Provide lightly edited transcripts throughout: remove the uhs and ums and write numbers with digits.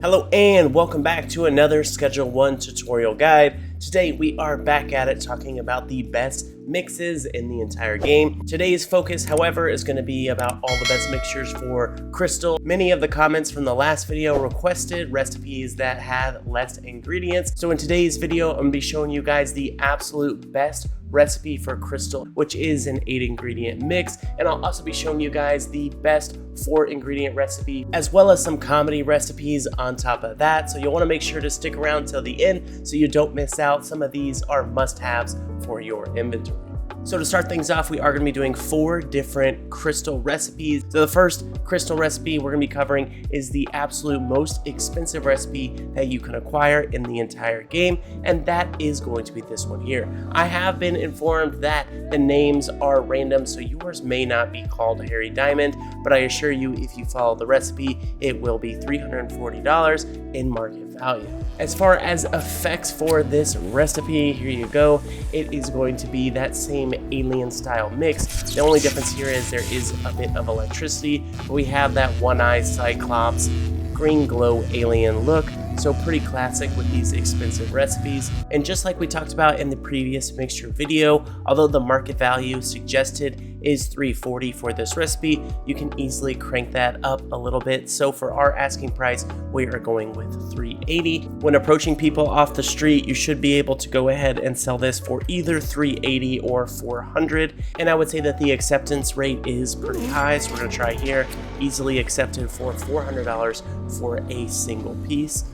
Hello and welcome back to another Schedule 1 tutorial guide. Today we are back at it talking about the best mixes in the entire game. Today's focus, however, is going to be about all the best mixtures for Crystal. Many of the comments from the last video requested recipes that had less ingredients. So in today's video, I'm going to be showing you guys the absolute best recipe for Crystal, which is an 8-ingredient mix, and I'll also be showing you guys the best 4-ingredient recipe as well as some comedy recipes on top of that. So you'll want to make sure to stick around till the end so you don't miss out. Some of these are must-haves for your inventory. So to start things off, we are going to be doing 4 different Crystal recipes. So the first Crystal recipe we're going to be covering is the absolute most expensive recipe that you can acquire in the entire game, and that is going to be this one here. I have been informed that the names are random, so yours may not be called Harry Diamond, but I assure you if you follow the recipe, it will be $340 in market value. As far as effects for this recipe, here you go. It is going to be that same alien style mix. The only difference here is there is a bit of electricity, but we have that one-eye cyclops green glow alien look. So pretty classic with these expensive recipes. And just like we talked about in the previous mixture video, although the market value suggested is $340 for this recipe, you can easily crank that up a little bit. So for our asking price, we are going with $380. When approaching people off the street, you should be able to go ahead and sell this for either $380 or $400. And I would say that the acceptance rate is pretty high. So we're gonna try here, easily accepted for $400 for a single piece.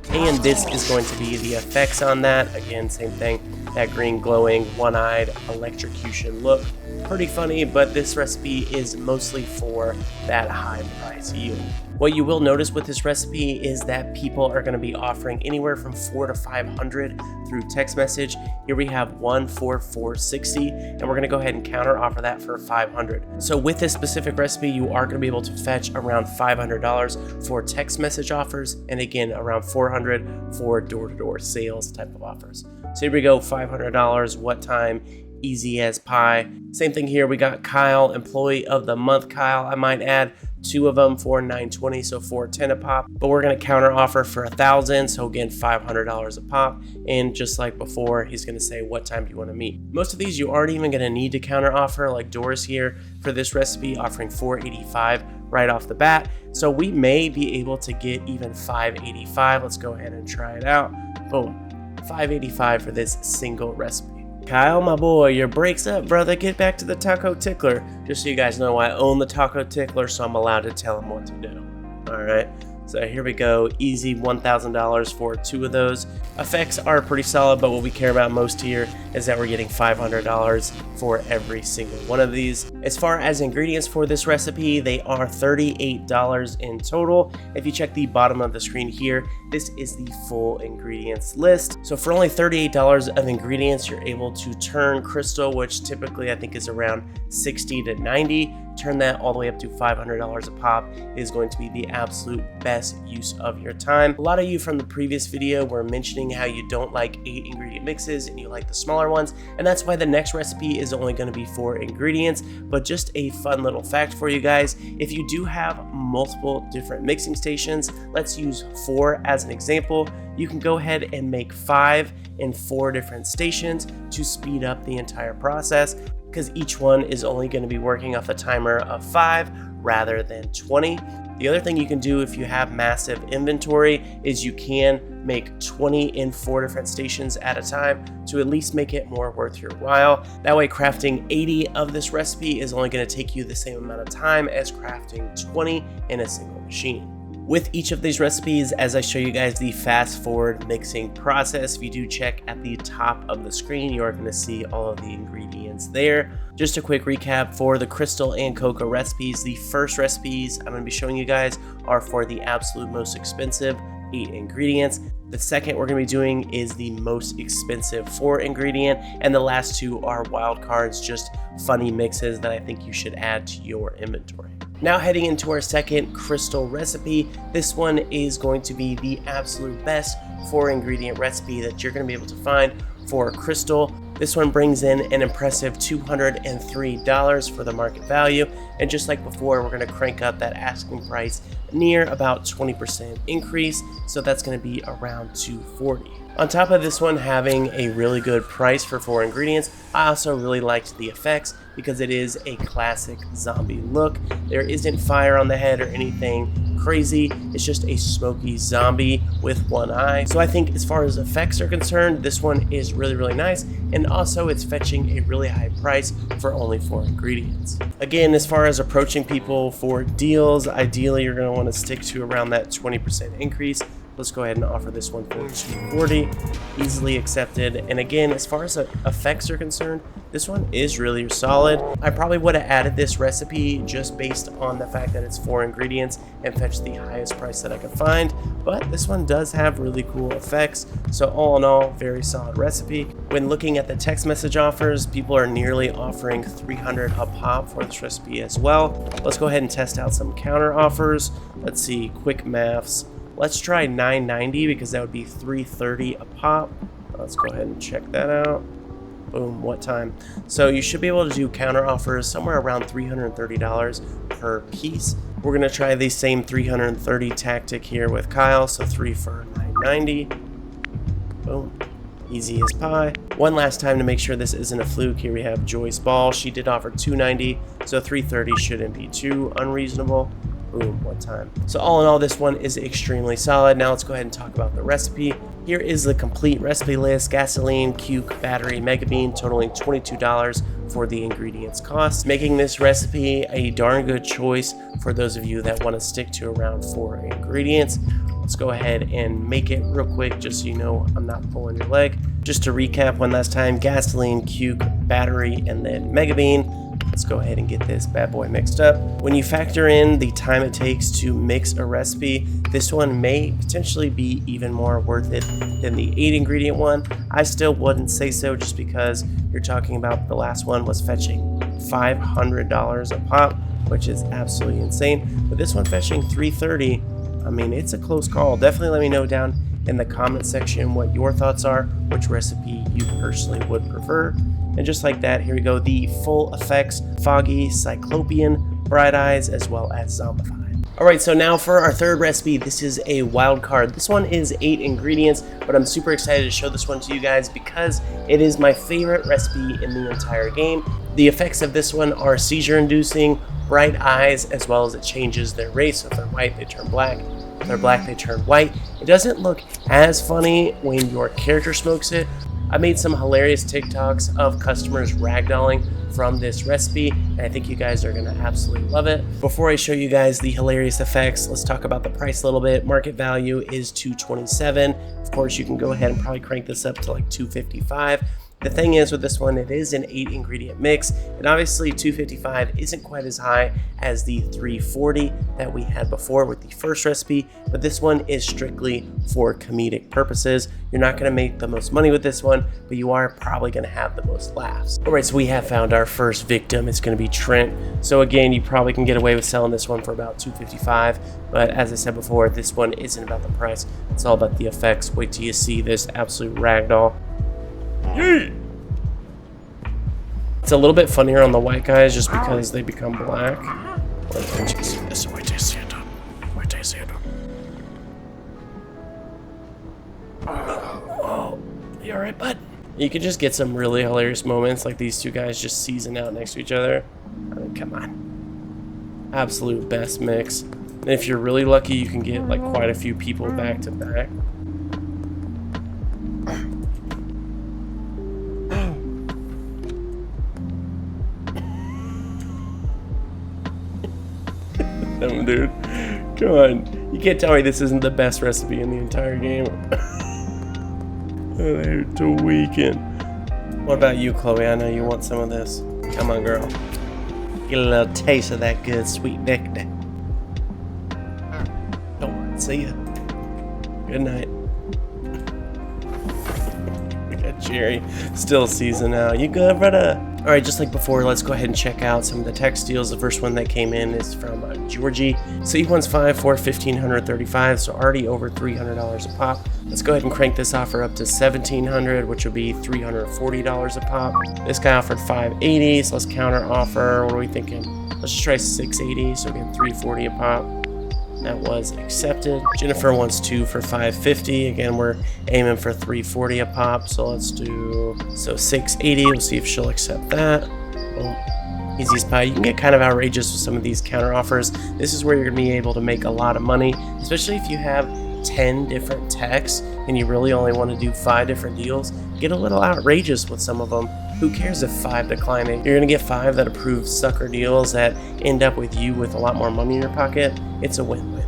And this is going to be the effects on that. Again, same thing, that green glowing, one-eyed electrocution look. Pretty funny, but this recipe is mostly for that high price yield. What you will notice with this recipe is that people are going to be offering anywhere from $400 to $500 through text message. Here we have one for $460, and we're going to go ahead and counter offer that for $500. So with this specific recipe, you are going to be able to fetch around $500 for text message offers, and again around $400 for door-to-door sales type of offers. So here we go, $500. What time? Easy as pie. Same thing here. We got Kyle, employee of the month. Kyle, I might add 2 of them for $920, so $410 a pop. But we're going to counter offer for $1,000, so again $500 a pop. And just like before, he's going to say, what time do you want to meet? Most of these you aren't even going to need to counter offer, like Doris here for this recipe offering $485 right off the bat. So we may be able to get even $585. Let's go ahead and try it out. Boom, $585 for this single recipe. Kyle, my boy, your break's up, brother. Get back to the Taco Tickler. Just so you guys know, I own the Taco Tickler, so I'm allowed to tell him what to do. All right, so here we go. Easy $1,000 for 2 of those. Effects are pretty solid, but what we care about most here is that we're getting $500 for every single one of these. As far as ingredients for this recipe, they are $38 in total. If you check the bottom of the screen here, this is the full ingredients list. So for only $38 of ingredients, you're able to turn Crystal, which typically I think is around 60 to 90. Turn that all the way up to $500 a pop is going to be the absolute best use of your time. A lot of you from the previous video were mentioning how you don't like 8-ingredient mixes and you like the smaller ones, and that's why the next recipe is only going to be 4 ingredients. But just a fun little fact for you guys, if you do have multiple different mixing stations, let's use 4 as an example, you can go ahead and make 5 in 4 different stations to speed up the entire process, because each one is only going to be working off a timer of 5 rather than 20. The other thing you can do if you have massive inventory is you can make 20 in 4 different stations at a time to at least make it more worth your while. That way crafting 80 of this recipe is only going to take you the same amount of time as crafting 20 in a single machine. With each of these recipes, as I show you guys the fast forward mixing process, if you do check at the top of the screen, you are going to see all of the ingredients there. Just a quick recap for the Crystal and Cocoa recipes. The first recipes I'm going to be showing you guys are for the absolute most expensive 8 ingredients. The second we're going to be doing is the most expensive 4 ingredient, and the last 2 are wild cards, just funny mixes that I think you should add to your inventory. Now heading into our second Crystal recipe, this one is going to be the absolute best 4-ingredient recipe that you're going to be able to find for Crystal. This one brings in an impressive $203 for the market value, and just like before, we're going to crank up that asking price near about 20% increase, so that's going to be around $240. On top of this one having a really good price for 4 ingredients, I also really liked the effects because it is a classic zombie look. There isn't fire on the head or anything crazy, it's just a smoky zombie with one eye. So I think as far as effects are concerned, this one is really nice, and also it's fetching a really high price for only 4 ingredients. Again, as far as approaching people for deals, ideally you're going to want to stick to around that 20% increase. Let's go ahead and offer this one for $240, easily accepted. And again, as far as effects are concerned, this one is really solid. I probably would have added this recipe just based on the fact that it's 4 ingredients and fetched the highest price that I could find, but this one does have really cool effects. So all in all, very solid recipe. When looking at the text message offers, people are nearly offering $300 a pop for this recipe as well. Let's go ahead and test out some counter offers. Let's see, quick maths. Let's try $9.90 because that would be $3.30 a pop. Let's go ahead and check that out. Boom, what time? So you should be able to do counter offers somewhere around $330 per piece. We're gonna try the same 330 tactic here with Kyle, so 3 for $9.90. Boom, easy as pie. One last time to make sure this isn't a fluke, here we have Joyce Ball. She did offer $2.90, so $3.30 shouldn't be too unreasonable. Boom, what time? So all in all, this one is extremely solid. Now let's go ahead and talk about the recipe. Here is the complete recipe list: gasoline, cuke, battery, mega bean, totaling $22 for the ingredients cost, making this recipe a darn good choice for those of you that want to stick to around 4 ingredients. Let's go ahead and make it real quick just so you know I'm not pulling your leg. Just to recap one last time: gasoline, cuke, battery, and then mega bean. Let's go ahead and get this bad boy mixed up. When you factor in the time it takes to mix a recipe, this one may potentially be even more worth it than the 8 ingredient one. I still wouldn't say so, just because you're talking about the last one was fetching $500 a pop, which is absolutely insane. But this one fetching $330, I mean, it's a close call. Definitely let me know down in the comment section what your thoughts are, which recipe you personally would prefer. And just like that, here we go, the full effects: foggy, cyclopean, bright eyes, as well as zombified. Alright, so now for our third recipe. This is a wild card. This one is 8 ingredients, but I'm super excited to show this one to you guys because it is my favorite recipe in the entire game. The effects of this one are seizure inducing, bright eyes, as well as it changes their race. So if they're white, they turn black. If they're black, they turn white. It doesn't look as funny when your character smokes it. I made some hilarious TikToks of customers ragdolling from this recipe, and I think you guys are gonna absolutely love it. Before I show you guys the hilarious effects, let's talk about the price a little bit. Market value is $227. Of course, you can go ahead and probably crank this up to like $255. The thing is with this one, it is an 8 ingredient mix, and obviously $255 isn't quite as high as the $340 that we had before with the first recipe, but this one is strictly for comedic purposes. You're not gonna make the most money with this one, but you are probably gonna have the most laughs. All right, so we have found our first victim. It's gonna be Trent. So again, you probably can get away with selling this one for about $255, but as I said before, this one isn't about the price. It's all about the effects. Wait till you see this absolute ragdoll. Yeet. It's a little bit funnier on the white guys just because they become black. Wait till you see this. Wait till you see it. Wait till you see it. Oh, you alright, bud? You can just get some really hilarious moments like these two guys just seizing out next to each other. I mean, come on. Absolute best mix. And if you're really lucky, you can get like quite a few people back to back. Dude, come on. You can't tell me this isn't the best recipe in the entire game. They're tweaking. What about you, Chloe? I know you want some of this. Come on, girl. Get a little taste of that good sweet nectar. Oh, see ya. Good night. Jerry still season out. You good, brother? All right, just like before, let's go ahead and check out some of the text deals. The first one that came in is from Georgie. So he wants 5 for 1,535, so already over $300 a pop. Let's go ahead and crank this offer up to 1,700, which would be $340 a pop. This guy offered 580, so let's counter offer. What are we thinking? Let's just try 680, so again, 340 a pop. That was accepted. Jennifer wants 2 for 550. Again, we're aiming for 340 a pop, so let's do 680. We'll see if she'll accept that. Boom. Easy as pie. You can get kind of outrageous with some of these counter offers. This is where you're gonna be able to make a lot of money, especially if you have 10 different techs and you really only want to do 5 different deals. Get a little outrageous with some of them. Who cares if 5 decline it? You're gonna get 5 that approve sucker deals that end up with you with a lot more money in your pocket. It's a win-win.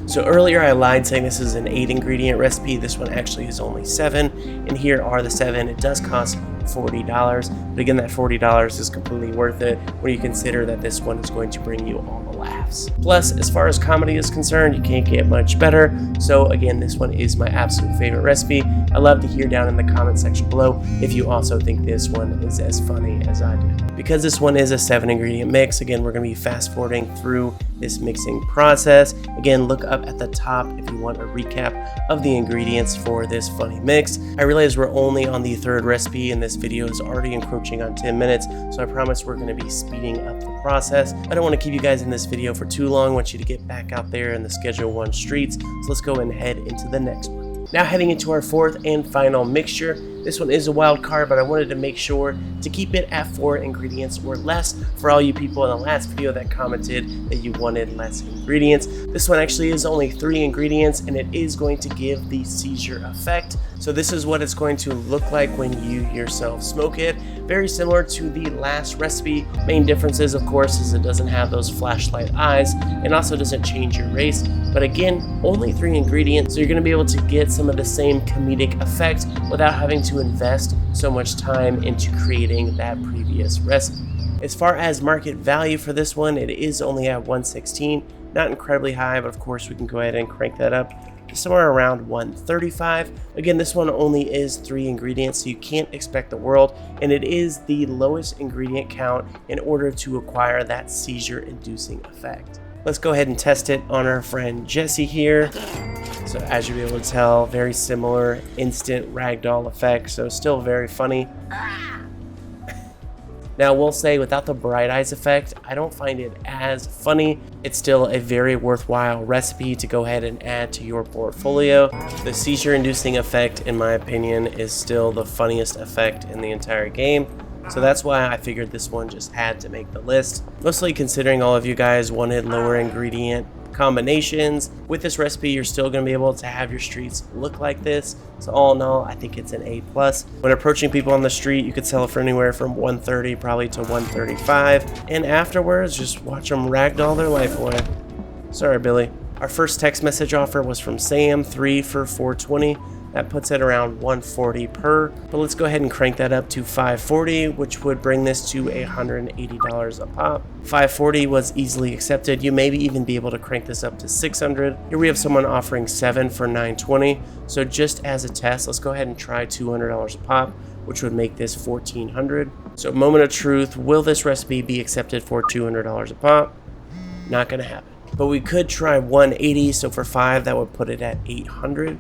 So earlier I lied saying this is an 8 ingredient recipe. This one actually is only 7, and here are the 7. It does cost $40, but again, that $40 is completely worth it when you consider that this one is going to bring you all the laughs. Plus, as far as comedy is concerned, you can't get much better. So again, this one is my absolute favorite recipe. I'd love to hear down in the comment section below if you also think this one is as funny as I do. Because this one is a 7 ingredient mix, again, we're going to be fast forwarding through this mixing process. Again, look up at the top if you want a recap of the ingredients for this funny mix. I realize we're only on the 3rd recipe and this video is already encroaching on 10 minutes, so I promise we're going to be speeding up the process. I don't want to keep you guys in this video for too long. I want you to get back out there in the Schedule 1 streets, so let's go and head into the next one. Now heading into our 4th and final mixture. This one is a wild card, but I wanted to make sure to keep it at 4 ingredients or less for all you people in the last video that commented that you wanted less ingredients. This one actually is only 3 ingredients, and it is going to give the seizure effect. So this is what it's going to look like when you yourself smoke it. Very similar to the last recipe. Main differences, of course, is it doesn't have those flashlight eyes and also doesn't change your race. But again, only 3 ingredients, so you're going to be able to get some of the same comedic effect without having to invest so much time into creating that previous recipe. As far as market value for this one, it is only at 116, not incredibly high, but of course we can go ahead and crank that up to somewhere around 135. Again, this one only is 3 ingredients, so you can't expect the world, and it is the lowest ingredient count in order to acquire that seizure-inducing effect. Let's go ahead and test it on our friend Jesse here. So as you'll be able to tell, very similar instant ragdoll effect, so still very funny. Now, we'll say without the bright eyes effect, I don't find it as funny. It's still a very worthwhile recipe to go ahead and add to your portfolio. The seizure-inducing effect, in my opinion, is still the funniest effect in the entire game. So that's why I figured this one just had to make the list. Mostly considering all of you guys wanted lower ingredient combinations. With this recipe, you're still going to be able to have your streets look like this. So all in all, I think it's an A+. When approaching people on the street, you could sell it for anywhere from 130 probably to 135. And afterwards, just watch them ragdoll their life away. Sorry, Billy. Our first text message offer was from Sam, 3 for 420. That puts it around 140 per, but let's go ahead and crank that up to 540, which would bring this to $180 a pop. 540 was easily accepted. You may even be able to crank this up to 600. Here we have someone offering 7 for 920. So just as a test, let's go ahead and try $200 a pop, which would make this 1400. So moment of truth, will this recipe be accepted for $200 a pop? Not gonna happen. But we could try 180, so for 5, that would put it at 800.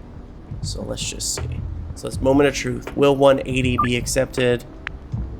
So let's just see. So it's moment of truth. Will 180 be accepted?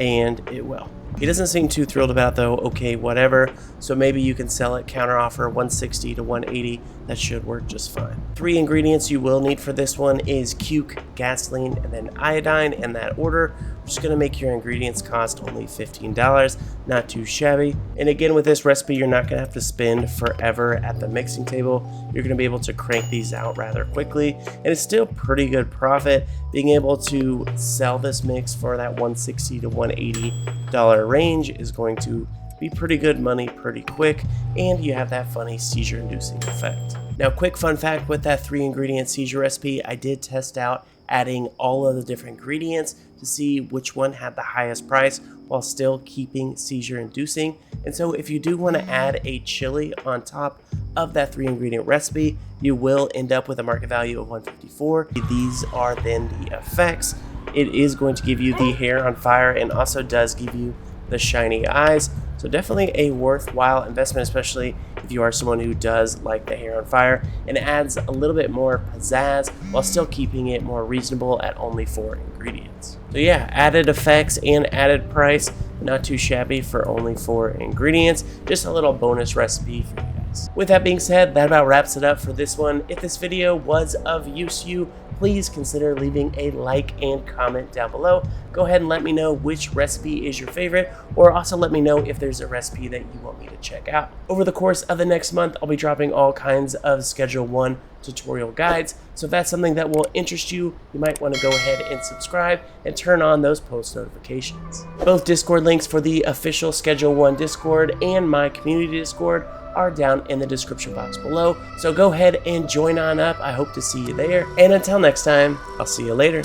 And it will. He doesn't seem too thrilled about it though. Okay, whatever. So maybe you can sell it counter offer 160 to 180. That should work just fine. 3 ingredients you will need for this one is cuke, gasoline, and then iodine in that order. We're just gonna make your ingredients cost only $15. Not too shabby. And again, with this recipe, you're not gonna have to spend forever at the mixing table. You're gonna be able to crank these out rather quickly. And it's still pretty good profit. Being able to sell this mix for that $160 to $180 range is going to be pretty good money pretty quick, and you have that funny seizure inducing effect. Now, quick fun fact with that 3 ingredient seizure recipe, I did test out adding all of the different ingredients to see which one had the highest price while still keeping seizure inducing. And so if you do want to add a chili on top of that 3 ingredient recipe, you will end up with a market value of 154. These are then the effects. it is going to give you the hair on fire and also does give you the shiny eyes. So definitely a worthwhile investment, especially if you are someone who does like the hair on fire, and adds a little bit more pizzazz while still keeping it more reasonable at only 4 ingredients. So yeah, added effects and added price, not too shabby for only 4 ingredients. Just a little bonus recipe for you guys. With that being said, that about wraps it up for this one. If this video was of use to you, please consider leaving a like and comment down below. Go ahead and let me know which recipe is your favorite, or also let me know if there's a recipe that you want me to check out. Over the course of the next month, I'll be dropping all kinds of Schedule 1 tutorial guides, so if that's something that will interest you, you might want to go ahead and subscribe and turn on those post notifications. Both Discord links for the official Schedule 1 Discord and my community Discord are down in the description box below, so go ahead and join on up. I hope to see you there, and until next time, I'll see you later.